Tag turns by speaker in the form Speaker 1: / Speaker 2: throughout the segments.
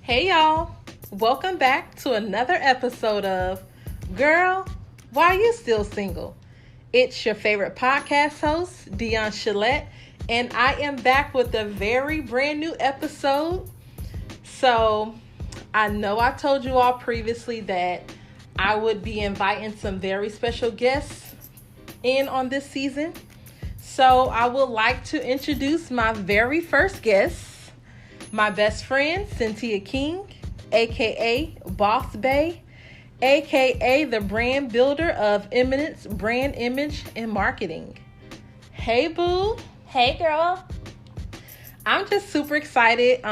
Speaker 1: Hey y'all, welcome back to another episode of Girl, Why Are You Still Single? It's your favorite podcast host, Dion Chalette, and I am back with a very brand new episode. So, I know I told you all previously that I would be inviting some very special guests in on this season. So, I would like to introduce my very first guest. My best friend, Syntia King, aka Boss Bae, aka the brand builder of Eminence Brand Image and Marketing. Hey, boo.
Speaker 2: Hey, girl.
Speaker 1: I'm just super excited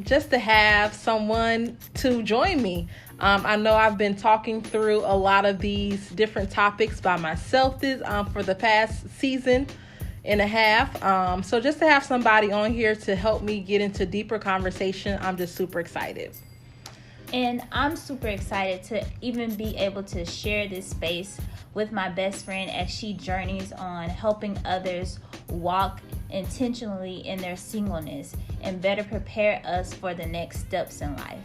Speaker 1: just to have someone to join me. I know I've been talking through a lot of these different topics by myself for the past season and a half. So just to have somebody on here to help me get into deeper conversation, I'm just super excited.
Speaker 2: And I'm super excited to even be able to share this space with my best friend as she journeys on helping others walk intentionally in their singleness and better prepare us for the next steps in life.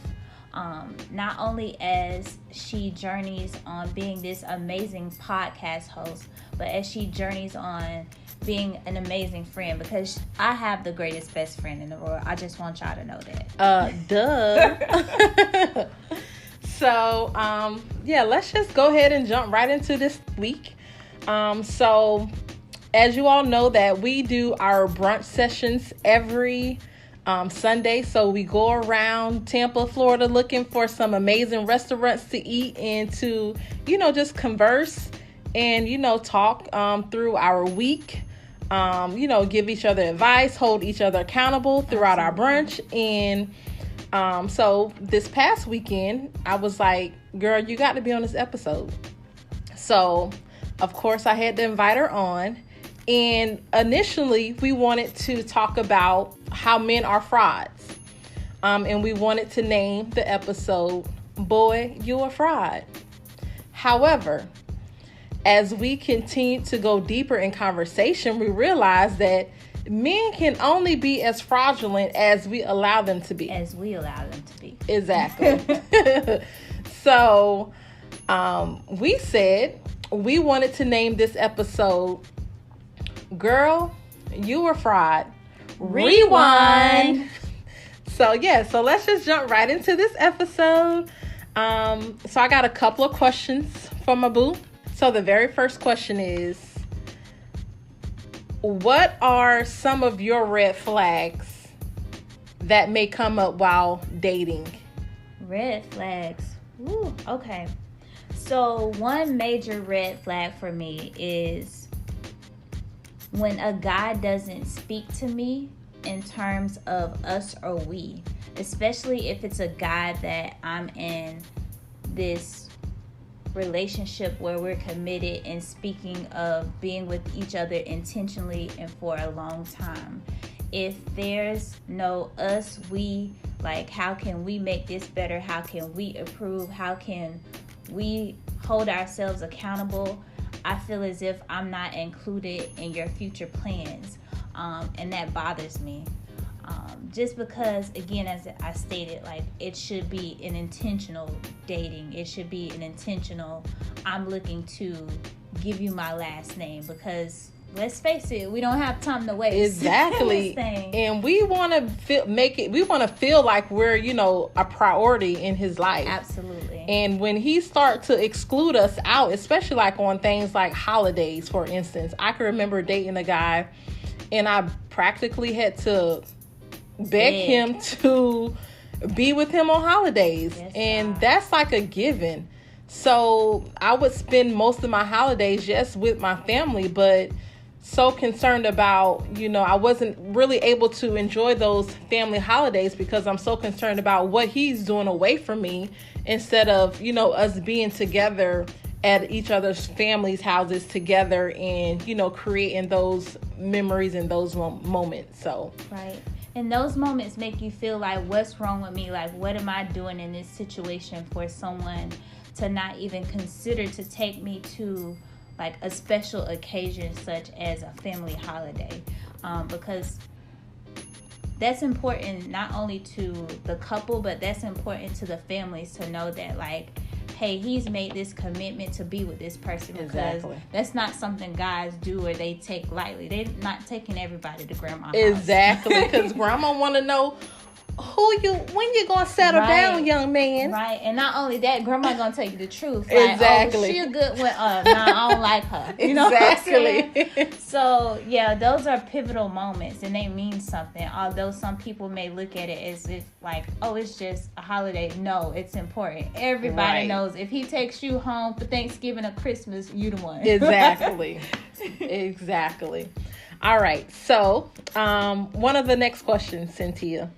Speaker 2: Not only as she journeys on being this amazing podcast host, but as she journeys on being an amazing friend, because I have the greatest best friend in the world. I just want y'all to know that.
Speaker 1: Duh. So, let's just go ahead and jump right into this week. So, as you all know that we do our brunch sessions every Sunday. So we go around Tampa, Florida looking for some amazing restaurants to eat and to, just converse and, talk through our week. Give each other advice, hold each other accountable throughout our brunch. And so this past weekend, I was like, girl, you got to be on this episode. So, of course, I had to invite her on. And initially, we wanted to talk about how men are frauds. And we wanted to name the episode, Boy, You a Fraud. However, as we continued to go deeper in conversation, we realized that men can only be as fraudulent as we allow them to be.
Speaker 2: As we allow them to be.
Speaker 1: Exactly. So, we said we wanted to name this episode, Girl, You a Fraud. Rewind. So let's just jump right into this episode. So I got a couple of questions for my boo. So the very first question is, what are some of your red flags that may come up while dating?
Speaker 2: Red flags. Ooh, okay. So one major red flag for me is when a guy doesn't speak to me in terms of us or we, especially if it's a guy that I'm in this relationship where we're committed and speaking of being with each other intentionally and for a long time. If there's no us, we, like, how can we make this better? How can we improve? How can we hold ourselves accountable? I feel as if I'm not included in your future plans. And that bothers me. Just because, again, as I stated, like, it should be an intentional dating. It should be an intentional, I'm looking to give you my last name, because let's face it, we don't have time to waste.
Speaker 1: Exactly. And we want to feel like we're, a priority in his life.
Speaker 2: Absolutely.
Speaker 1: And when he start to exclude us out, especially like on things like holidays, for instance, I can remember dating a guy and I practically had to beg him to be with him on holidays. Yes, and that's like a given. So I would spend most of my holidays just with my family, but so concerned about, I wasn't really able to enjoy those family holidays because I'm so concerned about what he's doing away from me instead of, us being together at each other's families' houses together and, creating those memories and those moments. So,
Speaker 2: right. And those moments make you feel like, what's wrong with me? Like, what am I doing in this situation for someone to not even consider to take me to like a special occasion such as a family holiday? Because that's important not only to the couple, but that's important to the families to know that, like, hey, he's made this commitment to be with this person, because that's not something guys do or they take lightly. They're not taking everybody to grandma's house.
Speaker 1: Exactly, because grandma want to know when you gonna settle down, young man.
Speaker 2: Right. And not only that, grandma gonna tell you the truth.
Speaker 1: Like, exactly.
Speaker 2: Oh, she a good one. Nah, I don't like her. You know what I'm saying? So yeah, those are pivotal moments, and they mean something. Although some people may look at it as if like, oh, it's just a holiday. No, it's important. Everybody knows if he takes you home for Thanksgiving or Christmas, you the one.
Speaker 1: Exactly. Exactly. All right. So one of the next questions, Syntia.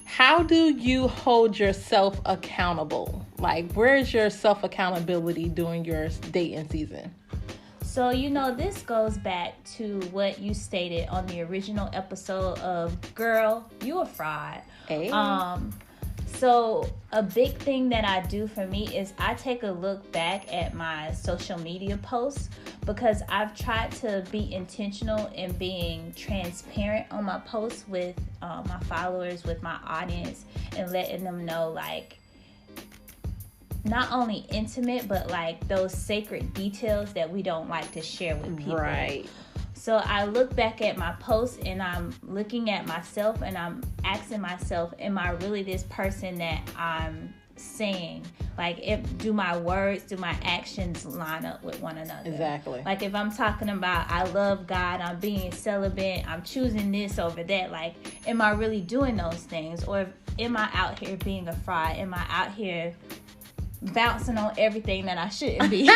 Speaker 1: How do you hold yourself accountable? Like, where is your self-accountability during your dating season?
Speaker 2: So, this goes back to what you stated on the original episode of Gurl You, a fraud.
Speaker 1: Hey.
Speaker 2: So a big thing that I do for me is I take a look back at my social media posts, because I've tried to be intentional in being transparent on my posts with my followers, with my audience, and letting them know, like, not only intimate, but like those sacred details that we don't like to share with people.
Speaker 1: Right.
Speaker 2: So I look back at my posts and I'm looking at myself and I'm asking myself, am I really this person that I'm saying? Like, do my words, do my actions line up with one another?
Speaker 1: Exactly.
Speaker 2: Like, if I'm talking about I love God, I'm being celibate, I'm choosing this over that, like, am I really doing those things? Or am I out here being a fraud? Am I out here bouncing on everything that I shouldn't be?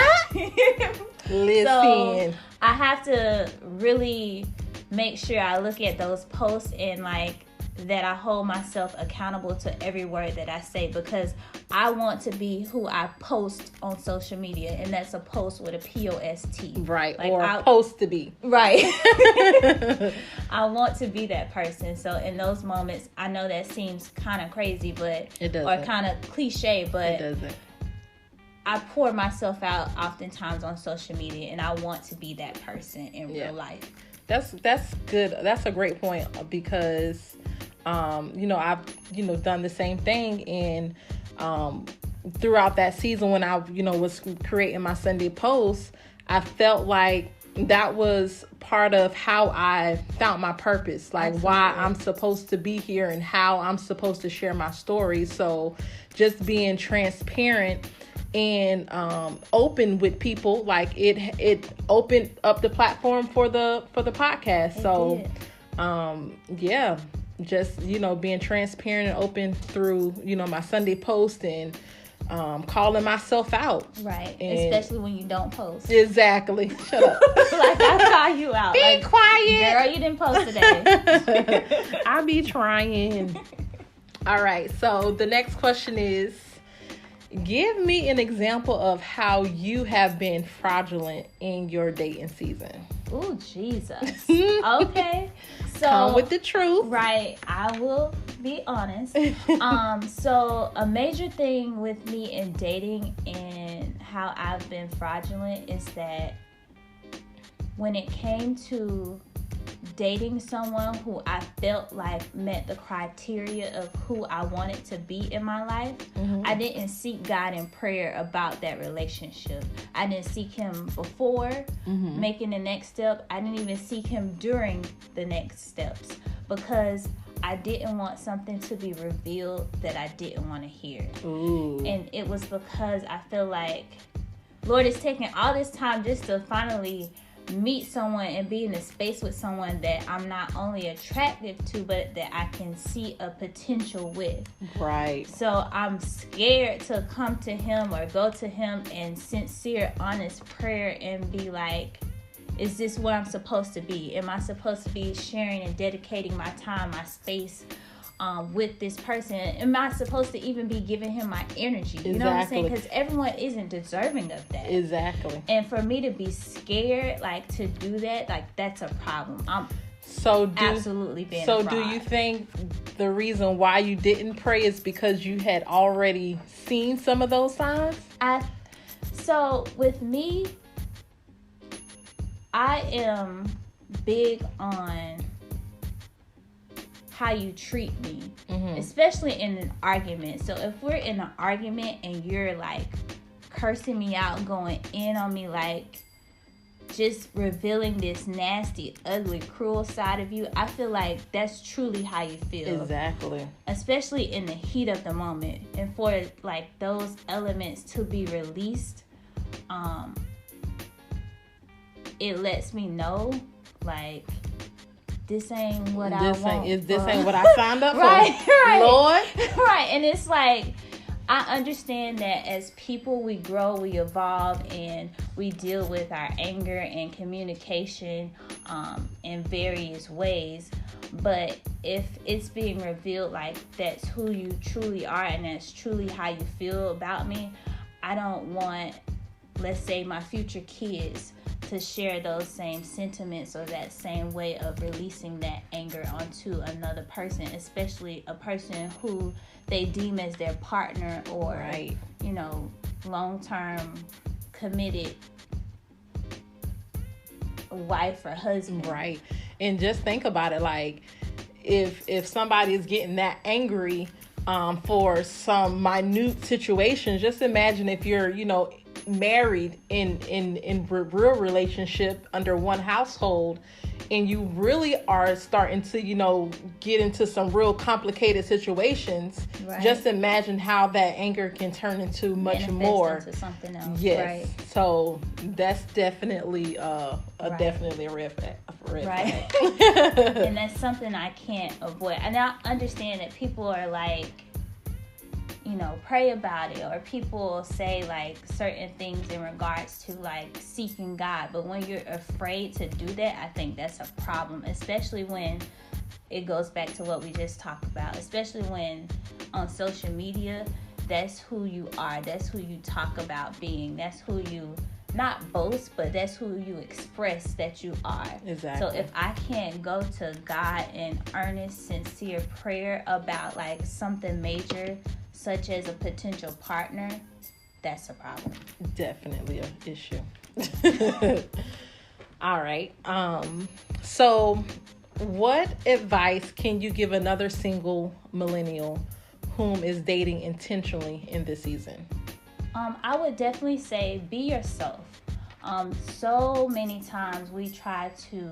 Speaker 1: Listen.
Speaker 2: So I have to really make sure I look at those posts and like that I hold myself accountable to every word that I say, because I want to be who I post on social media, and that's a post with a P-O-S-T.
Speaker 1: Right, like, or supposed to be.
Speaker 2: Right. I want to be that person. So in those moments, I know that seems kind of crazy, but
Speaker 1: it doesn't.
Speaker 2: Or kind of cliche, but
Speaker 1: it doesn't.
Speaker 2: I pour myself out oftentimes on social media, and I want to be that person in real life.
Speaker 1: That's good. That's a great point, because I've done the same thing, and throughout that season when I was creating my Sunday posts, I felt like that was part of how I found my purpose, like Absolutely. Why I'm supposed to be here and how I'm supposed to share my story. So just being transparent and open with people, like it opened up the platform for the podcast. Just being transparent and open through my Sunday post and calling myself out,
Speaker 2: right? And especially when you don't post.
Speaker 1: Exactly. Shut up.
Speaker 2: Like, I call you out.
Speaker 1: Be quiet,
Speaker 2: girl. You didn't post today.
Speaker 1: I be trying. All right. So the next question is, give me an example of how you have been fraudulent in your dating season.
Speaker 2: Oh, Jesus. Okay. So,
Speaker 1: come with the truth.
Speaker 2: Right. I will be honest. So a major thing with me in dating and how I've been fraudulent is that when it came to dating someone who I felt like met the criteria of who I wanted to be in my life, mm-hmm. I didn't seek God in prayer about that relationship. I didn't seek him before mm-hmm. making the next step. I didn't even seek him during the next steps, because I didn't want something to be revealed that I didn't want to hear.
Speaker 1: Ooh.
Speaker 2: And it was because I feel like Lord is taking all this time just to finally meet someone and be in a space with someone that I'm not only attractive to, but that I can see a potential with.
Speaker 1: Right.
Speaker 2: So I'm scared to come to him or go to him in sincere, honest prayer and be like, is this where I'm supposed to be? Am I supposed to be sharing and dedicating my time, my space with this person? Am I supposed to even be giving him my energy? You know what I'm saying? Because everyone isn't deserving of that.
Speaker 1: Exactly.
Speaker 2: And for me to be scared, like, to do that, like, that's a problem. I'm absolutely being a fraud.
Speaker 1: Do you think the reason why you didn't pray is because you had already seen some of those signs?
Speaker 2: So with me, I am big on how you treat me, especially in an argument. So if we're in an argument and you're like cursing me out, going in on me, like just revealing this nasty, ugly, cruel side of you, I feel like that's truly how you feel.
Speaker 1: Exactly.
Speaker 2: Especially in the heat of the moment. And for like those elements to be released, it lets me know like this ain't what I want.
Speaker 1: This ain't what I signed up for.
Speaker 2: Right.
Speaker 1: Lord.
Speaker 2: Right. And it's like, I understand that as people, we grow, we evolve, and we deal with our anger and communication in various ways. But if it's being revealed like that's who you truly are and that's truly how you feel about me, I don't want, let's say, my future kids to share those same sentiments or that same way of releasing that anger onto another person, especially a person who they deem as their partner or,
Speaker 1: right,
Speaker 2: you know, long-term committed wife or husband.
Speaker 1: Right. And just think about it, like if somebody is getting that angry for some minute situation, just imagine if you're, you know, married in real relationship under one household, and you really are starting to, you know, get into some real complicated situations. Right. Just imagine how that anger can turn into much more.
Speaker 2: Into something else.
Speaker 1: Yes.
Speaker 2: Right.
Speaker 1: So that's definitely
Speaker 2: right.
Speaker 1: definitely a red flag.
Speaker 2: Right. And that's something I can't avoid. And I understand that people are like, you know, pray about it, or people say like certain things in regards to like seeking God. But when you're afraid to do that, I think that's a problem, especially when it goes back to what we just talked about, especially when on social media, that's who you are. That's who you talk about being. That's who you not boast, but that's who you express that you are.
Speaker 1: Exactly.
Speaker 2: So if I can't go to God in earnest, sincere prayer about like something major, such as a potential partner, that's a problem.
Speaker 1: Definitely an issue. All right. So what advice can you give another single millennial whom is dating intentionally in this season?
Speaker 2: I would definitely say be yourself. So many times we try to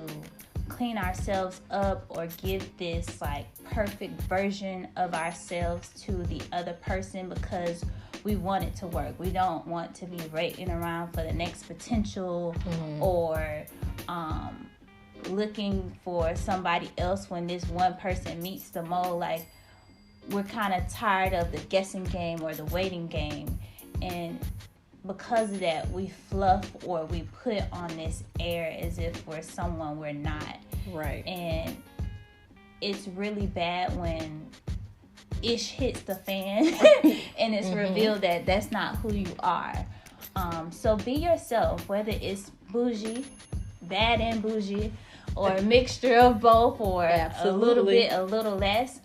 Speaker 2: clean ourselves up or give this like perfect version of ourselves to the other person because we want it to work. We don't want to be waiting around for the next potential or looking for somebody else when this one person meets the mold. Like, we're kind of tired of the guessing game or the waiting game, and because of that, we fluff or we put on this air as if we're someone we're not.
Speaker 1: Right.
Speaker 2: And it's really bad when ish hits the fan and it's revealed that that's not who you are. So be yourself, whether it's bougie, bad and bougie, or a mixture of both, or a little bit, a little less.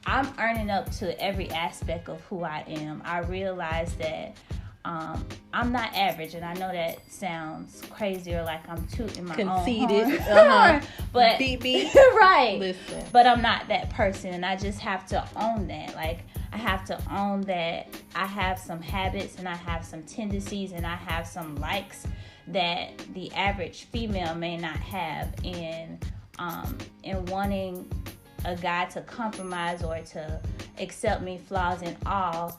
Speaker 2: I'm earning up to every aspect of who I am. I realize that I'm not average, and I know that sounds crazy or like I'm tooting my
Speaker 1: conceited,
Speaker 2: own horn. But
Speaker 1: beep.
Speaker 2: Right.
Speaker 1: Listen.
Speaker 2: But I'm not that person, and I just have to own that. Like, I have to own that I have some habits and I have some tendencies and I have some likes that the average female may not have. And wanting a guy to compromise or to accept me flaws and all,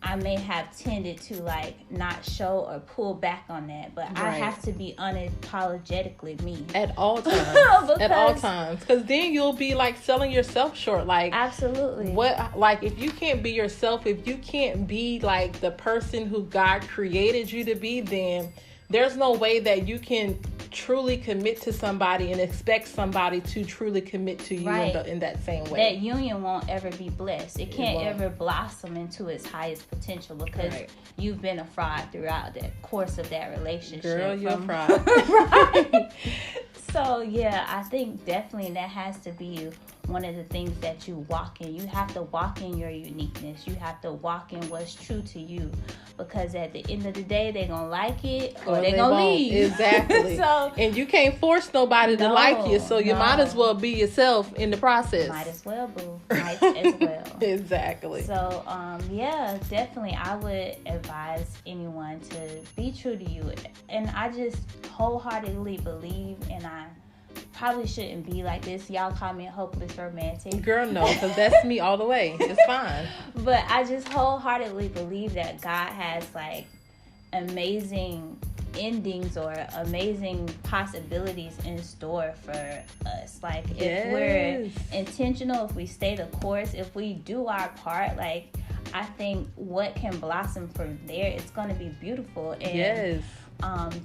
Speaker 2: I may have tended to like not show or pull back on that, but I have to be unapologetically me
Speaker 1: at all times. At all times, because then you'll be like selling yourself short. Like,
Speaker 2: absolutely.
Speaker 1: What, like, if you can't be yourself, if you can't be like the person who God created you to be, then there's no way that you can truly commit to somebody and expect somebody to truly commit to you in that same way.
Speaker 2: That union won't ever be blessed. It can't ever blossom into its highest potential because you've been a fraud throughout the course of that relationship.
Speaker 1: Girl, you're a fraud.
Speaker 2: Right. So, yeah, I think definitely that has to be one of the things that you walk in. You have to walk in your uniqueness. You have to walk in what's true to you, because at the end of the day, they're gonna like it or they're gonna leave.
Speaker 1: Exactly.
Speaker 2: So,
Speaker 1: and you can't force nobody to like you, so you might as well be yourself in the process.
Speaker 2: Might as well, boo. Might as well.
Speaker 1: Exactly.
Speaker 2: So, yeah, definitely, I would advise anyone to be true to you. And I just wholeheartedly believe, and I probably shouldn't be like this. Y'all call me a hopeless romantic.
Speaker 1: Girl, no, because that's me all the way. It's fine.
Speaker 2: But I just wholeheartedly believe that God has, like, amazing endings or amazing possibilities in store for us. Like, if we're intentional, if we stay the course, if we do our part, like, I think what can blossom from there, it's going to be beautiful. And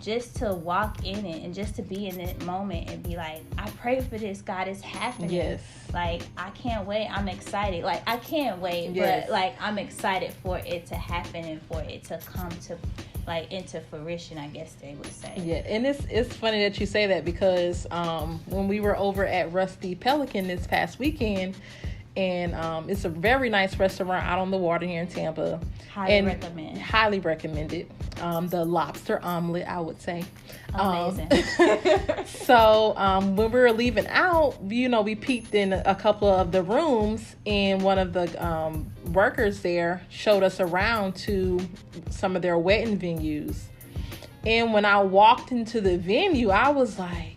Speaker 2: just to walk in it and just to be in that moment and be like, I pray for this, God, it's happening.
Speaker 1: Yes.
Speaker 2: Like, I can't wait. I'm excited. Like, I can't wait, but like, I'm excited for it to happen and for it to come to, like, into fruition, I guess they would say.
Speaker 1: Yeah, and it's funny that you say that, because when we were over at Rusty Pelican this past weekend, and it's a very nice restaurant out on the water here in Tampa. Highly recommended. The lobster omelet, I would say.
Speaker 2: Amazing.
Speaker 1: So when we were leaving out, we peeked in a couple of the rooms, and one of the workers there showed us around to some of their wedding venues. And when I walked into the venue, I was like,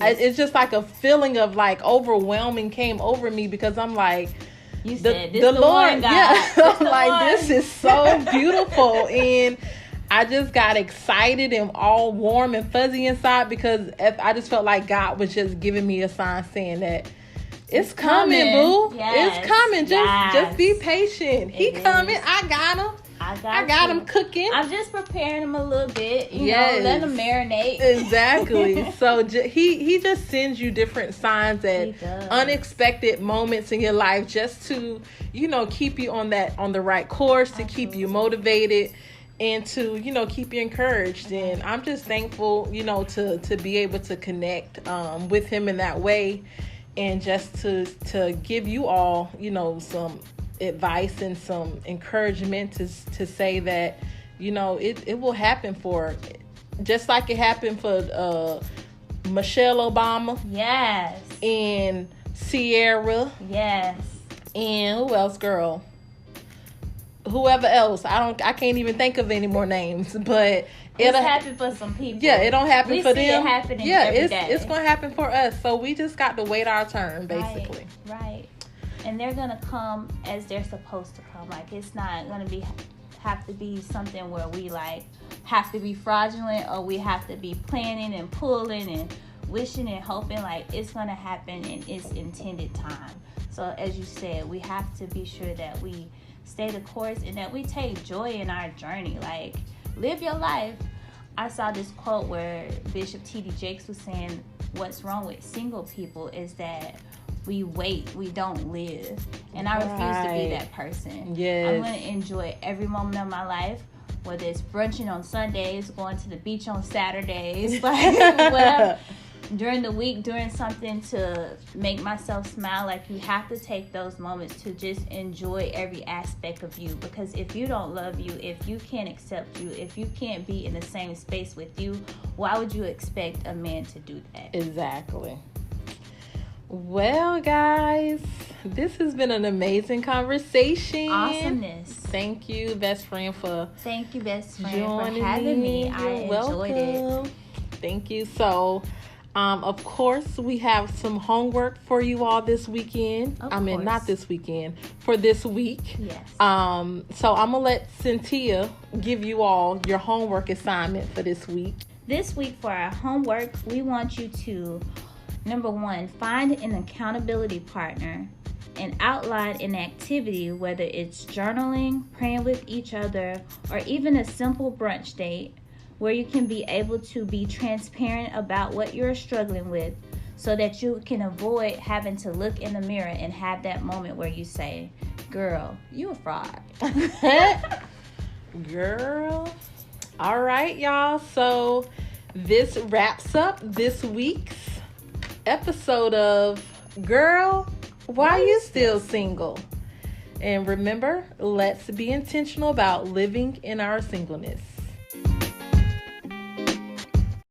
Speaker 1: it's just like a feeling of like overwhelming came over me, because I'm like,
Speaker 2: you said, the Lord, God.
Speaker 1: Yeah, I'm like, this is so beautiful. And I just got excited and all warm and fuzzy inside, because I just felt like God was just giving me a sign saying that it's coming, boo.
Speaker 2: Yes.
Speaker 1: It's coming. Just be patient. He coming. I got him.
Speaker 2: I
Speaker 1: got him cooking.
Speaker 2: I'm just preparing him a little bit, you know, let him marinate.
Speaker 1: Exactly. So he just sends you different signs at unexpected moments in your life, just to, keep you on the right course, to keep you motivated, and to, keep you encouraged. And I'm just thankful, to be able to connect with him in that way, and just to give you all, some advice and some encouragement to say that, it will happen just like it happened for Michelle Obama.
Speaker 2: Yes.
Speaker 1: And Sierra.
Speaker 2: Yes.
Speaker 1: And who else, girl? Whoever else. I can't even think of any more names, but
Speaker 2: it'll happen for some people.
Speaker 1: Yeah, it don't happen for them.
Speaker 2: We see it happening every day.
Speaker 1: It's going to happen for us. So we just got to wait our turn, basically.
Speaker 2: Right. And they're going to come as they're supposed to come. Like, it's not going to have to be something where we, like, have to be fraudulent, or we have to be planning and pulling and wishing and hoping. Like, it's going to happen in its intended time. So, as you said, we have to be sure that we stay the course and that we take joy in our journey. Like, live your life. I saw this quote where Bishop T.D. Jakes was saying, what's wrong with single people is that we wait, we don't live. And I refuse to be that person.
Speaker 1: Yes.
Speaker 2: I'm going to enjoy every moment of my life, whether it's brunching on Sundays, going to the beach on Saturdays, like whatever. During the week, doing something to make myself smile. Like, you have to take those moments to just enjoy every aspect of you. Because if you don't love you, if you can't accept you, if you can't be in the same space with you, why would you expect a man to do that?
Speaker 1: Exactly. Well, guys, this has been an amazing conversation.
Speaker 2: Awesomeness.
Speaker 1: Thank you, best friend, for
Speaker 2: having me. I enjoyed it.
Speaker 1: Thank you. So, of course, we have some homework for you all this weekend. Not this weekend, for this week.
Speaker 2: Yes.
Speaker 1: So I'm gonna let Syntia give you all your homework assignment for this week.
Speaker 2: This week for our homework, we want you to, number 1, find an accountability partner and outline an activity, whether it's journaling, praying with each other, or even a simple brunch date, where you can be able to be transparent about what you're struggling with, so that you can avoid having to look in the mirror and have that moment where you say, girl, you a fraud.
Speaker 1: Girl. All right, y'all. So this wraps up this week's episode of Girl, why are you still single? And remember, let's be intentional about living in our singleness.